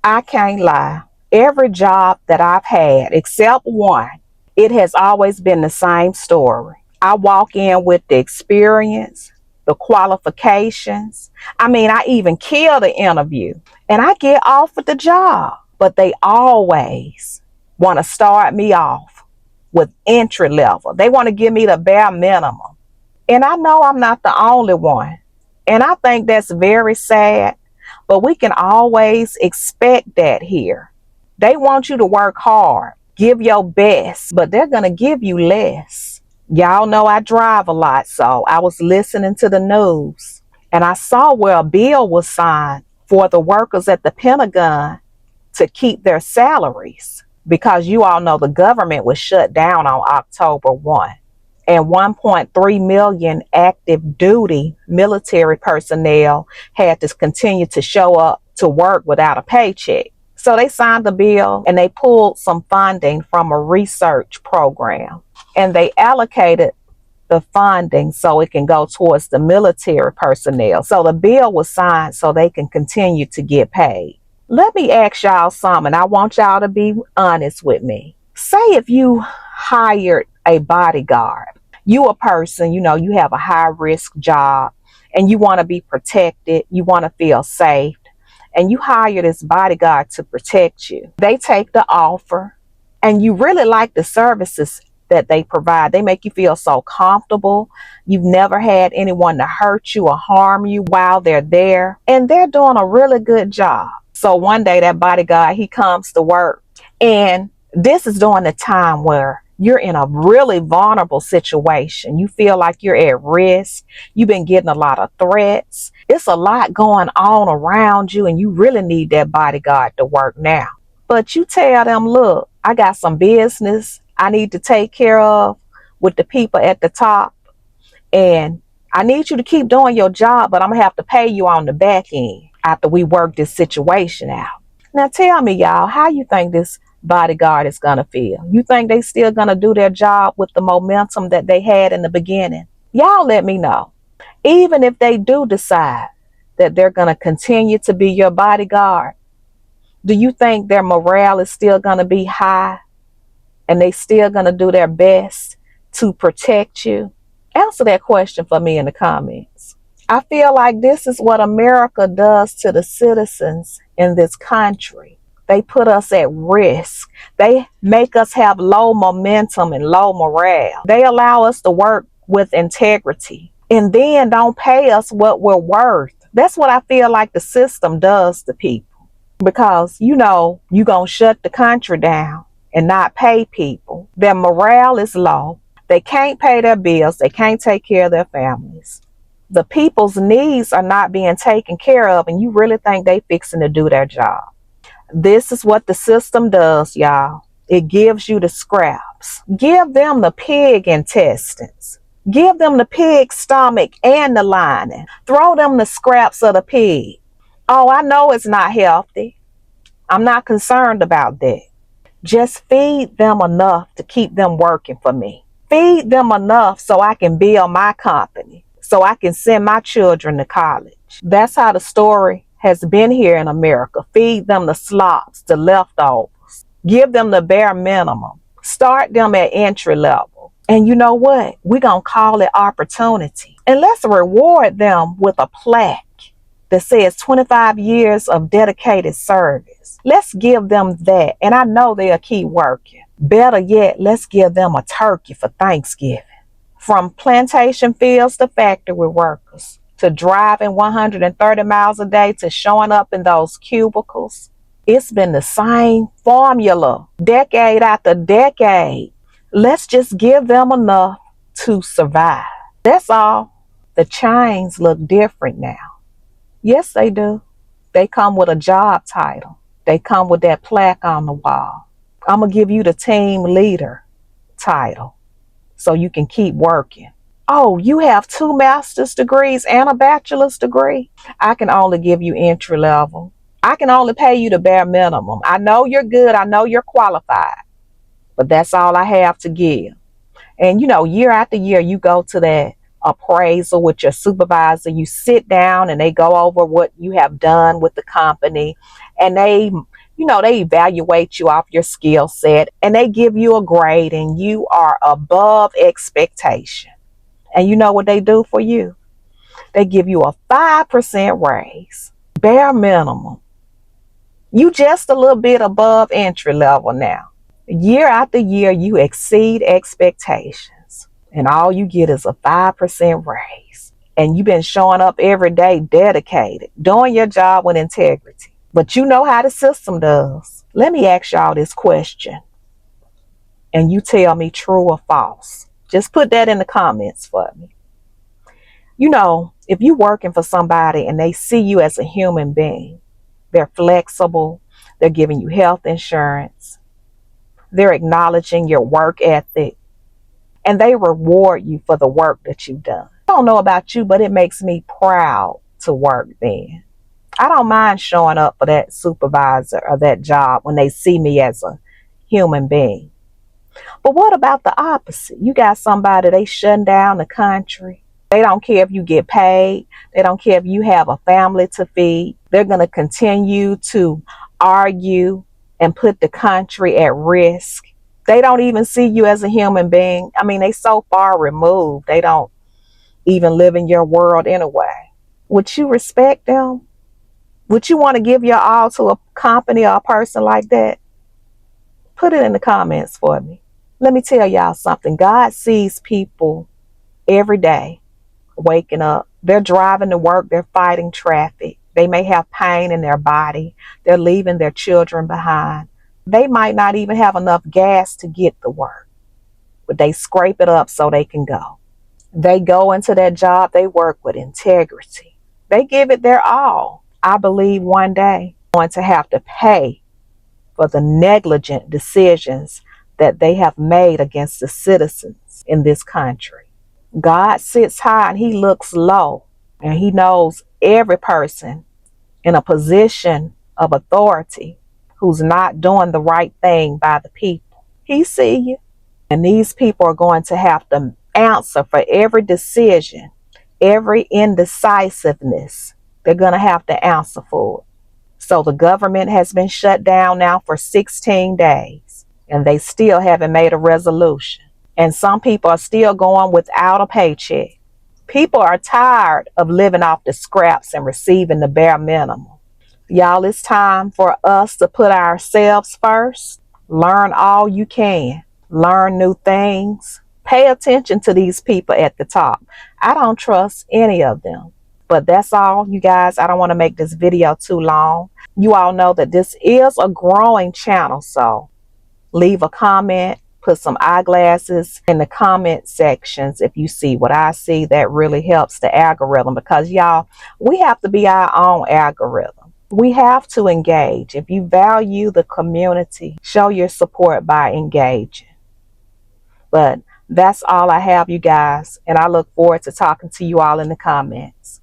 I can't lie. Every job that I've had, except one, it has always been the same story. I walk in with the experience, the qualifications. I mean, I even kill the interview and I get offered the job, but they always want to start me off with entry level. They want to give me the bare minimum. And I know I'm not the only one. And I think that's very sad, but we can always expect that here. They want you to work hard, give your best, but they're going to give you less. Y'all know I drive a lot, so I was listening to the news and I saw where a bill was signed for the workers at the Pentagon to keep their salaries because you all know the government was shut down on October 1. And 1.3 million active duty military personnel had to continue to show up to work without a paycheck. So they signed the bill and they pulled some funding from a research program and they allocated the funding so it can go towards the military personnel. So the bill was signed so they can continue to get paid. Let me ask y'all something. I want y'all to be honest with me. Say if you hired a bodyguard. You a person, you have a high risk job and you want to be protected. You want to feel safe. And you hire this bodyguard to protect you. They take the offer and you really like the services that they provide. They make you feel so comfortable. You've never had anyone to hurt you or harm you while they're there. And they're doing a really good job. So one day that bodyguard, he comes to work. And this is during the time where you're in a really vulnerable situation. You feel like you're at risk. You've been getting a lot of threats. It's a lot going on around you and you really need that bodyguard to work now. But you tell them, look, I got some business I need to take care of with the people at the top. And I need you to keep doing your job, but I'm going to have to pay you on the back end after we work this situation out. Now tell me, y'all, how you think this bodyguard is going to feel? You think they still going to do their job with the momentum that they had in the beginning? Y'all let me know. Even if they do decide that they're going to continue to be your bodyguard, do you think their morale is still going to be high and they still going to do their best to protect you? Answer that question for me in the comments. I feel like this is what America does to the citizens in this country. They put us at risk. They make us have low momentum and low morale. They allow us to work with integrity and then don't pay us what we're worth. That's what I feel like the system does to people. Because, you're going to shut the country down and not pay people. Their morale is low. They can't pay their bills. They can't take care of their families. The people's needs are not being taken care of, and you really think they fixing to do their job. This is what the system does, y'all. It gives you the scraps. Give them the pig intestines. Give them the pig stomach and the lining. Throw them the scraps of the pig. Oh, I know it's not healthy. I'm not concerned about that. Just feed them enough to keep them working for me. Feed them enough so I can build my company, so I can send my children to college. That's how the story has been here in America. Feed them the slops, the leftovers. Give them the bare minimum. Start them at entry level. And you know what? We're going to call it opportunity. And let's reward them with a plaque that says 25 years of dedicated service. Let's give them that. And I know they'll keep working. Better yet, let's give them a turkey for Thanksgiving. From plantation fields to factory workers, to driving 130 miles a day, to showing up in those cubicles. It's been the same formula, decade after decade. Let's just give them enough to survive. That's all. The chains look different now. Yes, they do. They come with a job title. They come with that plaque on the wall. I'm going to give you the team leader title so you can keep working. Oh, you have 2 master's degrees and a bachelor's degree? I can only give you entry level. I can only pay you the bare minimum. I know you're good. I know you're qualified. But that's all I have to give. And year after year, you go to that appraisal with your supervisor. You sit down and they go over what you have done with the company. And they They evaluate you off your skill set and they give you a grade and you are above expectation. And you know what they do for you? They give you a 5% raise, bare minimum. You just a little bit above entry level now. Year after year, you exceed expectations, and all you get is a 5% raise. And you've been showing up every day, dedicated, doing your job with integrity. But you know how the system does. Let me ask y'all this question, and you tell me true or false. Just put that in the comments for me. If you're working for somebody and they see you as a human being, they're flexible, they're giving you health insurance, they're acknowledging your work ethic, and they reward you for the work that you've done. I don't know about you, but it makes me proud to work then. I don't mind showing up for that supervisor or that job when they see me as a human being. But what about the opposite? You got somebody, they shutting down the country. They don't care if you get paid. They don't care if you have a family to feed. They're going to continue to argue and put the country at risk. They don't even see you as a human being. I mean, they so far removed. They don't even live in your world anyway. Would you respect them? Would you want to give your all to a company or a person like that? Put it in the comments for me. Let me tell y'all something. God sees people every day waking up. They're driving to work. They're fighting traffic. They may have pain in their body. They're leaving their children behind. They might not even have enough gas to get to work, but they scrape it up so they can go. They go into that job. They work with integrity. They give it their all. I believe one day they're going to have to pay for the negligent decisions that they have made against the citizens in this country. God sits high and he looks low, and he knows every person in a position of authority who's not doing the right thing by the people. He sees you, and these people are going to have to answer for every decision, every indecisiveness. They're going to have to answer for it. So the government has been shut down now for 16 days, and they still haven't made a resolution. And some people are still going without a paycheck. People are tired of living off the scraps and receiving the bare minimum. Y'all, it's time for us to put ourselves first. Learn all you can. Learn new things. Pay attention to these people at the top. I don't trust any of them. But that's all, you guys. I don't want to make this video too long. You all know that this is a growing channel, so leave a comment. Put some eyeglasses in the comment sections if you see what I see. That really helps the algorithm, because y'all, we have to be our own algorithm. We have to engage. If you value the community, show your support by engaging. But that's all I have, you guys, and I look forward to talking to you all in the comments.